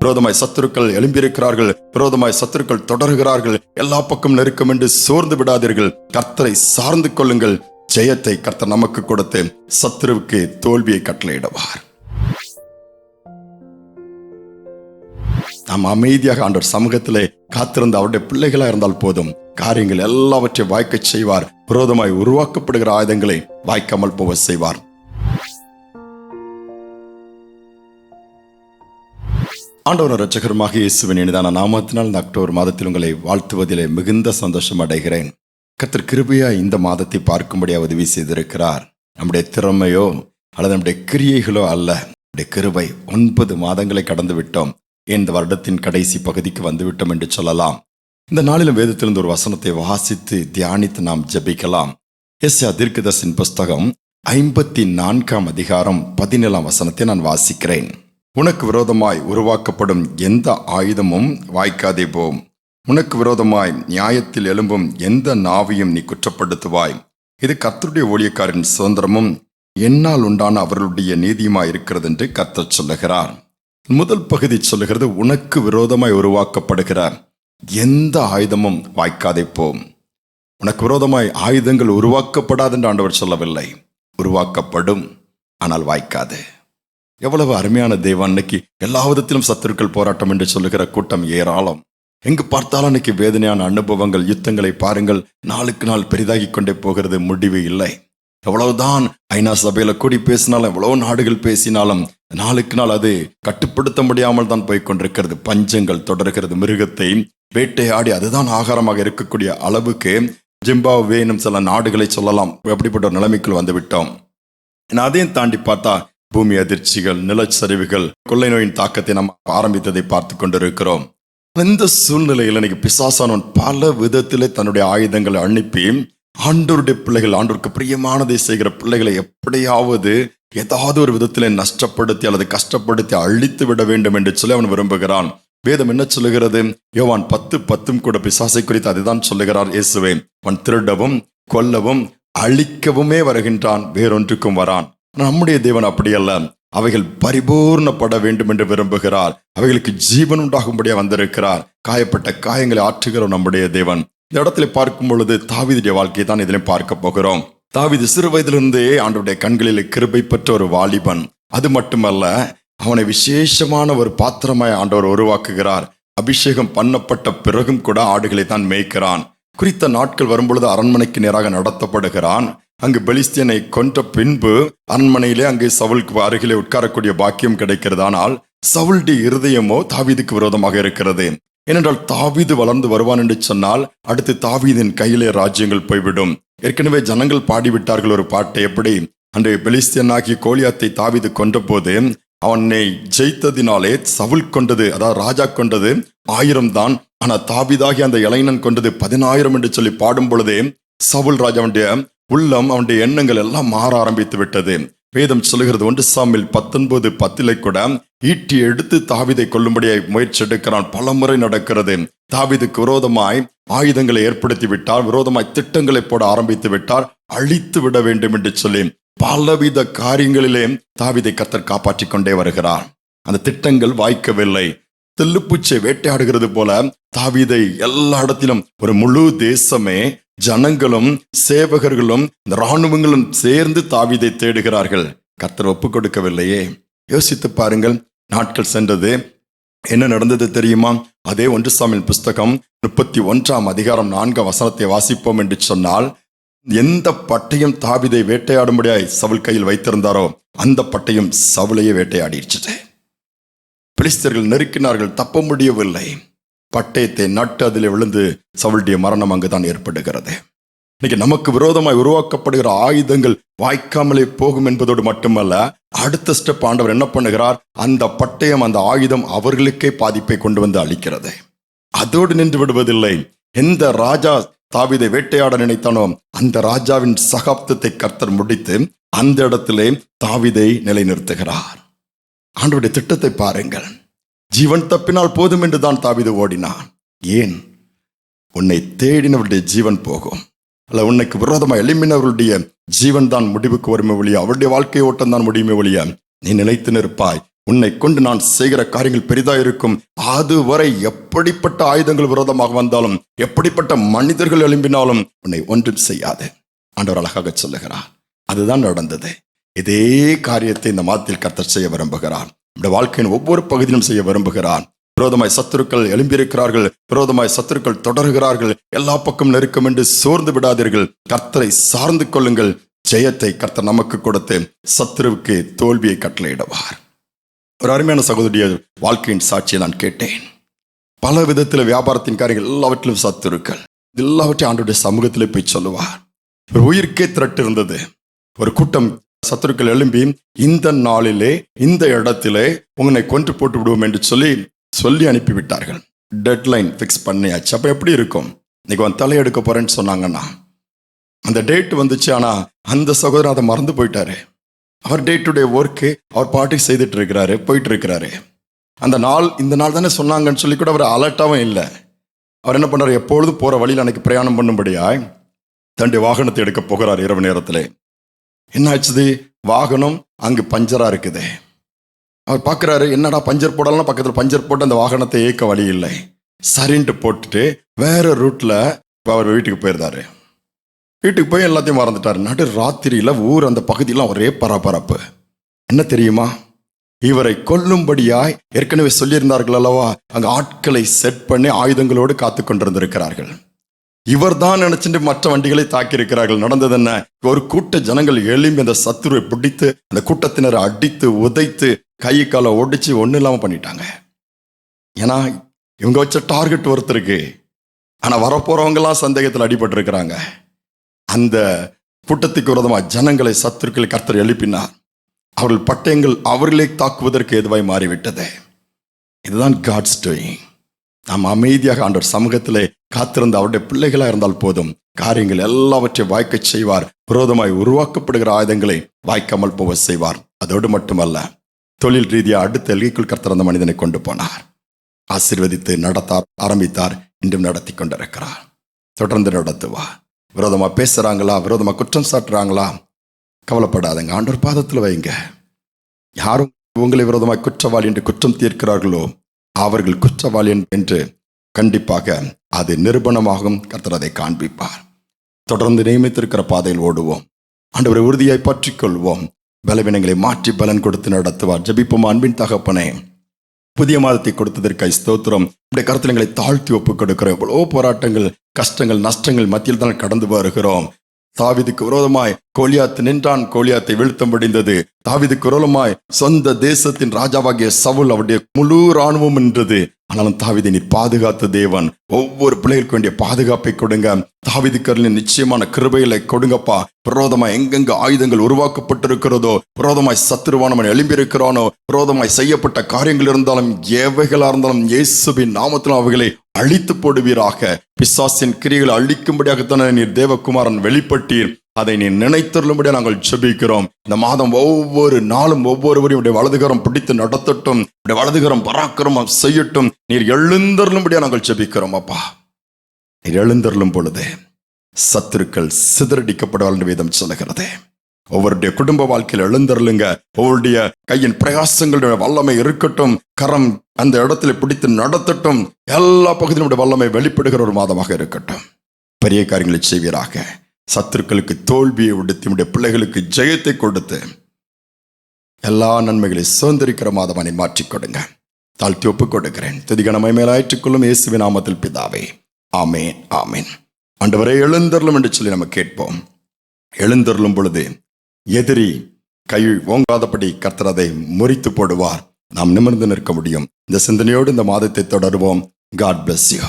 விரோதமாய் சத்துருக்கள் எழும்பியிருக்கிறார்கள், விரோதமாய் சத்துருக்கள் தொடர்கிறார்கள், எல்லா பக்கம் நெருக்கம் என்று சோர்ந்து விடாதீர்கள். கர்த்தரை சார்ந்து கொள்ளுங்கள். ஜெயத்தை கர்த்தர் நமக்கு கொடுத்து சத்துருவுக்கு தோல்வியை கட்டளையிடுவார். நாம் அமைதியாக ஆண்டவர் சமூகத்திலே காத்திருந்த அவருடைய பிள்ளைகளா இருந்தால் போதும், காரியங்கள் எல்லாவற்றையும் வாய்க்க செய்வார். விரோதமாய் உருவாக்கப்படுகிற ஆயுதங்களை வாய்க்காமல் போக செய்வார். ஆண்டவர் இரட்சகருமாக இயேசுவின் இனிதான நாமத்தினால் இந்த அக்டோபர் மாதத்தில் உங்களை வாழ்த்துவதிலே மிகுந்த சந்தோஷம் அடைகிறேன். கர்த்தர் கிருபையா இந்த மாதத்தை பார்க்கும்படியாக உதவி செய்திருக்கிறார். நம்முடைய திறமையோ அல்லது நம்முடைய கிரியைகளோ அல்ல, நம்முடைய கிருபை. 9 மாதங்களை கடந்து விட்டோம். இந்த வருடத்தின் கடைசி பகுதிக்கு வந்துவிட்டோம் என்று சொல்லலாம். இந்த நாளிலும் வேதத்திலிருந்து ஒரு வசனத்தை வாசித்து தியானித்து நாம் ஜெபிக்கலாம். எஸ்ஐயா தீர்க்கதரிசியின் புஸ்தகம் 54 அதிகாரம் 17 வசனத்தை நான் வாசிக்கிறேன். உனக்கு விரோதமாய் உருவாக்கப்படும் எந்த ஆயுதமும் வாய்க்காதே போம். உனக்கு விரோதமாய் நியாயத்தில் எழும்பும் எந்த நாவையும் நீ குற்றப்படுத்துவாய். இது கர்த்தருடைய ஊழியக்காரின் சுதந்திரமும் என்னால் உண்டான அவர்களுடைய நீதியுமாய் இருக்கிறது என்று கர்த்தர் சொல்லுகிறார். முதல் பகுதி சொல்லுகிறது, உனக்கு விரோதமாய் உருவாக்கப்படுகிற எந்த ஆயுதமும் வாய்க்காதே போம். உனக்கு விரோதமாய் ஆயுதங்கள் உருவாக்கப்படாது என்று ஆண்டவர் சொல்லவில்லை, உருவாக்கப்படும், ஆனால் வாய்க்காது. எவ்வளவு அருமையான தேவன்! அன்னைக்கு எல்லா விதத்திலும் சத்துருக்கள் போராட்டம் என்று சொல்லுகிற கூட்டம் ஏராளம். எங்கு பார்த்தாலும் அன்னைக்கு வேதனையான அனுபவங்கள், யுத்தங்களை பாருங்கள். நாளுக்கு நாள் பெரிதாகி கொண்டே போகிறது, முடிவு இல்லை. எவ்வளவுதான் ஐநா சபையில கூடி பேசினாலும், எவ்வளவு நாடுகள் பேசினாலும் நாளுக்கு நாள் அது கட்டுப்படுத்த முடியாமல் தான் போய்கொண்டிருக்கிறது. பஞ்சங்கள் தொடர்கிறது. மிருகத்தை வேட்டையாடி அதுதான் ஆகாரமாக இருக்கக்கூடிய அளவுக்கு ஜிம்பாப்வே என்னும் சில நாடுகளை சொல்லலாம், அப்படிப்பட்ட ஒரு நிலைமைக்குள் வந்து விட்டோம். அதையும் தாண்டி பார்த்தா பூமி அதிர்ச்சிகள், நிலச்சரிவுகள், கொள்ளை நோயின் தாக்கத்தை நாம் ஆரம்பித்ததை பார்த்து கொண்டிருக்கிறோம். இந்த சூழ்நிலையில் இன்னைக்கு பிசாசானவன் பல விதத்திலே தன்னுடைய ஆயுதங்களை அனுப்பி ஆண்டவருடைய பிள்ளைகள், ஆண்டவருக்கு பிரியமானதை செய்கிற பிள்ளைகளை எப்படியாவது ஏதாவது ஒரு விதத்திலே நஷ்டப்படுத்தி அல்லது கஷ்டப்படுத்தி அழித்து விட வேண்டும் என்று சொல்லி அவன் விரும்புகிறான். வேதம் என்ன சொல்லுகிறது? யோவான் 10:10 கூட பிசாசை குறித்து அதுதான் சொல்லுகிறார் இயேசுவே. அவன் திருடவும் கொல்லவும் அழிக்கவுமே வருகின்றான், வேறொன்றுக்கும் வரான். நம்முடைய தேவன் அப்படி அல்ல. அவைகள் பரிபூர்ணப்பட வேண்டும் என்று விரும்புகிறார். அவைகளுக்கு ஜீவன் உண்டாகும்படியா வந்திருக்கிறார். காயப்பட்ட காயங்களை ஆற்றுகிறோம் நம்முடைய தேவன். இந்த இடத்துல பார்க்கும் பொழுது தாவீதுடைய வாழ்க்கையை தான் இதிலே பார்க்க போகிறோம். தாவீது சிறு வயதிலிருந்தே ஆண்டவருடைய கண்களில் கிருபை பெற்ற ஒரு வாலிபன். அது மட்டுமல்ல, அவனை விசேஷமான ஒரு பாத்திரமாய் ஆண்டவர் உருவாக்குகிறார். அபிஷேகம் பண்ணப்பட்ட பிறகும் கூட ஆடுகளை தான் மேய்க்கிறான். குறித்த நாட்கள் வரும்பொழுது அரண்மனைக்கு நேராக நடத்தப்படுகிறான். அங்கு பெலிஸ்தியனை கொன்ற பின்பு அரண்மனையிலே அங்கே சவுலுக்கு அருகிலே உட்காரக்கூடிய பாக்கியம் கிடைக்கிறது. ஆனால் சவுலுடைய இருதயமோ தாவீதுக்கு விரோதமாக இருக்கிறது. ஏனென்றால் தாவீது வளர்ந்து வருவான் என்று சொன்னால் அடுத்து தாவீதின் கையிலே ராஜ்யங்கள் போய்விடும். ஏற்கனவே ஜனங்கள் பாடிவிட்டார்கள் ஒரு பாட்டை. எப்படி அன்றைய பெலிஸ்தியனாகிய கோலியாத்தை தாவீது கொன்ற போது அவனை ஜெயித்ததினாலே சவுல் கொண்டது, அதாவது ராஜா கொண்டது 1000 தான். ஆனா தாவீதாகி அந்த இளைஞன் கொண்டது 10,000 என்று சொல்லி பாடும் பொழுதே சவுல் ராஜாவுடைய உள்ளம், அவனுடைய எண்ணங்கள் எல்லாம் மாற ஆரம்பித்து விட்டது. வேதம் சொல்லுகிறது 1 சாமுவேல் 19:10 கூட ஈட்டி எடுத்து தாவீதை கொல்லும்படியாய் முயற்சி எடுக்கிறான். பல முறை நடக்கிறது. தாவீதுக்கு விரோதமாய் ஆயுதங்களை ஏற்படுத்தி விட்டார், விரோதமாய் திட்டங்களை போட ஆரம்பித்து விட்டார், அழித்து விட வேண்டும் என்று சொல்லி பலவித காரியங்களிலே தாவீதை கர்த்தர் காப்பாற்றி கொண்டே வருகிறார். அந்த திட்டங்கள் வாய்க்கவில்லை. தெல்லுப்பூச்சை வேட்டையாடுகிறது போல தாவீதை எல்லா இடத்திலும் ஒரு முழு தேசமே, ஜனங்களும் சேவகர்களும் இராணுவங்களும் சேர்ந்து தாவீதை தேடுகிறார்கள். கர்த்தர் ஒப்புக் கொடுக்கவில்லையே. யோசித்து பாருங்கள். நாட்கள் சென்றது. என்ன நடந்தது தெரியுமா? அதே 1 சாமுவேல் புஸ்தகம் 31 அதிகாரம் 4 வசனத்தை வாசிப்போம் என்று சொன்னால், எந்த பட்டயம் தாவீதை வேட்டையாடும்படியாய் சவுல் கையில் வைத்திருந்தாரோ அந்த பட்டயம் சவுலையே வேட்டையாடிடுச்சு. பெலிஸ்தர்கள் நெருக்கினார்கள், தப்ப முடியவில்லை. பட்டயத்தை நட்டு அதில் விழுந்து சவுளுடைய மரணம் அங்குதான் ஏற்படுகிறது. இன்னைக்கு நமக்கு விரோதமாய் உருவாக்கப்படுகிற ஆயுதங்கள் வாய்க்காமலே போகும் என்பதோடு மட்டுமல்ல, அடுத்த ஸ்டெப் ஆண்டவர் என்ன பண்ணுகிறார்? அந்த பட்டயம், அந்த ஆயுதம் அவர்களுக்கே பாதிப்பை கொண்டு வந்து அளிக்கிறது. அதோடு நின்று விடுவதில்லை. எந்த ராஜா தாவீதை வேட்டையாட நினைத்தானோ அந்த ராஜாவின் சகாப்தத்தை கர்த்தர் முடித்து அந்த இடத்திலே தாவீதை நிலைநிறுத்துகிறார். ஆண்டவருடைய திட்டத்தை பாருங்கள். ஜீவன் தப்பினால் போதும் என்றுதான் தாவீது ஓடினான். ஏன்? உன்னை தேடினவருடைய ஜீவன் போகும், அல்ல உன்னைக்கு விரோதமாக எழும்பினவர்களுடைய ஜீவன் தான் முடிவுக்கு வருமே ஒழிய, அவருடைய வாழ்க்கை ஓட்டம் தான் முடியுமே ஒழிய நீ நிலைத்து நிற்பாய். உன்னை கொண்டு நான் செய்கிற காரியங்கள் பெரிதா இருக்கும். அதுவரை எப்படிப்பட்ட ஆயுதங்கள் விரோதமாக வந்தாலும், எப்படிப்பட்ட மனிதர்கள் எழும்பினாலும் உன்னை ஒன்றும் செய்யாது. ஆண்டவர் அழகாக சொல்லுகிறார். அதுதான் நடந்தது. இதே காரியத்தை இந்த மாதத்தில் கர்த்தர் செய்ய விரும்புகிறார். இந்த வாழ்க்கையின் ஒவ்வொரு பகுதியிலும் செய்ய விரும்புகிறார். விரோதமாய் சத்துருக்கள் எழும்பியிருக்கிறார்கள், விரோதமாய் சத்துருக்கள் தொடர்கிறார்கள், எல்லா பக்கம் நெருக்கம் என்று சோர்ந்து விடாதீர்கள். கர்த்தரை சார்ந்து கொள்ளுங்கள். ஜெயத்தை கர்த்தர் நமக்கு கொடுத்து சத்துருவுக்கு தோல்வியை கட்டளையிடுவார். ஒரு அருமையான சகோதரிய வாழ்க்கையின் சாட்சியை நான் கேட்டேன். பல விதத்தில் வியாபாரத்தின் காரியங்கள் எல்லாவற்றிலும் சத்துருக்கள், எல்லாவற்றையும் ஆண்டவருடைய சமூகத்திலே போய் சொல்லுவார். ஒரு உயிர்க்கே திரட்டு இருந்தது. ஒரு கூட்டம் சத்துருக்கள் எழும்பி, இந்த நாளிலே இந்த இடத்திலே உன்னை கொன்று போட்டு விடுவோம் என்று சொல்லி அனுப்பிவிட்டார்கள். டெட்லைன் ஃபிக்ஸ் பண்ணியாச்சு. அப்போ எப்படி இருக்கும்? இன்னைக்கு அவன் தலையெடுக்க போறேன்னு சொன்னாங்கன்னா அந்த டேட் வந்துச்சு. ஆனால் அந்த சகோதரர் அதை மறந்து போயிட்டாரு. அவர் டே டு டே ஒர்க்கு அவர் பாட்டுக்கு செய்துட்டு இருக்கிறாரு, போயிட்டு இருக்கிறாரு. அந்த நாள் இந்த நாள் தானே சொன்னாங்கன்னு சொல்லி கூட அவர் அலர்ட்டாகவும் இல்லை. அவர் என்ன பண்ணார்? எப்பொழுதும் போகிற வழியில் அன்னைக்கு பிரயாணம் பண்ணும்படியாய் தன்னுடைய வாகனத்தை எடுக்க போகிறார். இரவு நேரத்தில் என்ன ஆச்சுது? வாகனம் அங்கு பஞ்சராக இருக்குது. அவர் பார்க்குறாரு, என்னடா பஞ்சர் போடலாம், பக்கத்தில் பஞ்சர் போட்டு அந்த வாகனத்தை இயக்க வழி இல்லை. சரின்ட்டு போட்டுட்டு வேற ரூட்டில் அவர் வீட்டுக்கு போயிருந்தாரு. வீட்டுக்கு போய் எல்லாத்தையும் மறந்துட்டார். நடு ராத்திரியில் ஊர் அந்த பகுதியெல்லாம் ஒரே பரபரப்பு. என்ன தெரியுமா? இவரை கொல்லும்படியாய் ஏற்கனவே சொல்லியிருந்தார்கள் அல்லவா, அங்கே ஆட்களை செட் பண்ணி ஆயுதங்களோடு காத்து கொண்டிருந்திருக்கிறார்கள். இவர் தான் நினைச்சுட்டு மற்ற வண்டிகளை தாக்கி இருக்கிறார்கள். நடந்தது என்ன? ஒரு கூட்ட ஜனங்கள் எழும்பி அந்த சத்துருவை பிடித்து அந்த கூட்டத்தினரை அடித்து உதைத்து கை காலை ஒடிச்சு ஒன்றும் இல்லாமல் பண்ணிட்டாங்க. ஏன்னா இவங்க வச்ச டார்கெட் ஒருத்தருக்கு. ஆனால் வரப்போறவங்கெல்லாம் சந்தேகத்தில் அடிபட்டு இருக்கிறாங்க. அந்த கூட்டத்துக்கு விரோதமாக ஜனங்களை சத்துருக்களை கர்த்தர் எழுப்பினார். அவர்கள் பட்டயங்கள் அவர்களே தாக்குவதற்கு எதுவாய் மாறிவிட்டது. இதுதான் காட்ஸ் டூயிங். நாம் அமைதியாக ஆண்டவர் சமூகத்திலே காத்திருந்த அவருடைய பிள்ளைகளாக இருந்தால் போதும், காரியங்கள் எல்லாவற்றையும் வாய்க்க செய்வார். விரோதமாய் உருவாக்கப்படுகிற ஆயுதங்களை வாய்க்காமல் போக செய்வார். அதோடு மட்டுமல்ல, தொழில் ரீதியாக அடுத்த எல்கைக்குள் கர்த்தர் அந்த மனிதனை கொண்டு போனார், ஆசீர்வதித்து நடத்த ஆரம்பித்தார். இன்றும் நடத்தி கொண்டிருக்கிறார். தொடர்ந்து நடத்துவார். விரோதமாக பேசுகிறாங்களா, விரோதமாக குற்றம் சாட்டுறாங்களா, கவலைப்படாதங்க, ஆண்டவர் பாதத்தில் வைங்க. யாரும் உங்களை விரோதமாக குற்றவாளி என்று குற்றம் தீர்க்கிறார்களோ அவர்கள் குற்றவாளி என்று கண்டிப்பாக அது நிரூபணமாகும். கர்த்தர் அதை காண்பிப்பார். தொடர்ந்து நியமித்திருக்கிற பாதையில் ஓடுவோம். ஆண்டவரை உறுதியாய் பற்றிக் கொள்வோம். பலவீனங்களை மாற்றி பலன் கொடுத்து நடத்துவார். ஜெபிப்போம். அன்பின் தகப்பனே, புதிய மாதத்தை கொடுத்ததற்காய் ஸ்தோத்திரம். இப்படி கருத்துலங்களை தாழ்த்தி ஒப்புக் கொடுக்கிறோம். எவ்வளோ போராட்டங்கள், கஷ்டங்கள், நஷ்டங்கள் மத்தியில் தான் கடந்து வருகிறோம். தாவீதுக்கு விரோதமாய் கோலியாத் நின்றான், கோலியாத்தை வீழ்த்த முடிந்தது. தாவீதுக்கு விரோதமாய் சொந்த தேசத்தின் ராஜாவாகிய சவுல் அவருடைய முழு இராணுவம் நின்றது. ஆனாலும் தாவீதை நீர் பாதுகாத்த தேவன். ஒவ்வொரு பிள்ளைகளுக்கு வேண்டிய பாதுகாப்பை கொடுங்க. தாவீதுக்கு நிச்சயமான கிருபைகளை கொடுங்கப்பா. விரோதமாய் எங்கெங்க ஆயுதங்கள் உருவாக்கப்பட்டிருக்கிறதோ, விரோதமாய் சத்துருவானவன் எழும்பியிருக்கிறானோ, விரோதமாய் செய்யப்பட்ட காரியங்கள் இருந்தாலும் எவைகளா இருந்தாலும் இயேசுவின் நாமத்திலும் அவைகளை அழித்து போடுவீராக. பிசாசின் கிரியைகளை அழிக்கும்படியாகத்தானே நீர் தேவகுமாரன் வெளிப்பட்டீர். அதை நீ நினைத்தருளும்படியாக நாங்கள் ஜெபிக்கிறோம். இந்த மாதம் ஒவ்வொரு நாளும் ஒவ்வொருவரையும் உடைய வலதுகரம் பிடித்து நடத்தட்டும், உடைய வலதுகரம் பராக்கிரமம் செய்யட்டும். நீர் எழுந்தருளும்படியாக நாங்கள் ஜெபிக்கிறோம் அப்பா. நீர் எழுந்தருளும் பொழுது சத்துருக்கள் சிதறடிக்கப்படுவார் என்று வேதம் சொல்லுகிறது. ஒவ்வொருடைய குடும்ப வாழ்க்கையில் எழுந்தருளுங்க. ஒவ்வொருடைய கையின் பிரயாசங்களுடைய வல்லமை இருக்கட்டும். கரம் அந்த இடத்துல பிடித்து நடத்தட்டும். எல்லா பகுதியினுடைய வல்லமை வெளிப்படுகிற ஒரு மாதமாக இருக்கட்டும். பெரிய காரியங்களை செய்வீராக. சத்துருக்களுக்கு தோல்வியை உடுத்தி உடைய பிள்ளைகளுக்கு ஜெயத்தை கொடுத்து எல்லா நன்மைகளை சுதந்திரிக்கிற மாதமானை மாற்றிக் கொடுங்க. தாழ்த்தி ஒப்புக் கொடுக்கிறேன். துதிகனமை மேலாயிற்றுக்கொள்ளும் இயேசுவின் நாமத்தில் பிதாவே, ஆமேன், ஆமேன். ஆண்டவரே எழுந்தருளும் என்று சொல்லி நம்ம கேட்போம். எழுந்தருளும் பொழுது எதிரி கை ஓங்காதபடி கர்த்தர் அதை முறித்து போடுவார். நாம் நிமிர்ந்து நிற்க முடியும். இந்த சிந்தனையோடு இந்த மாதத்தை தொடருவோம். God bless you.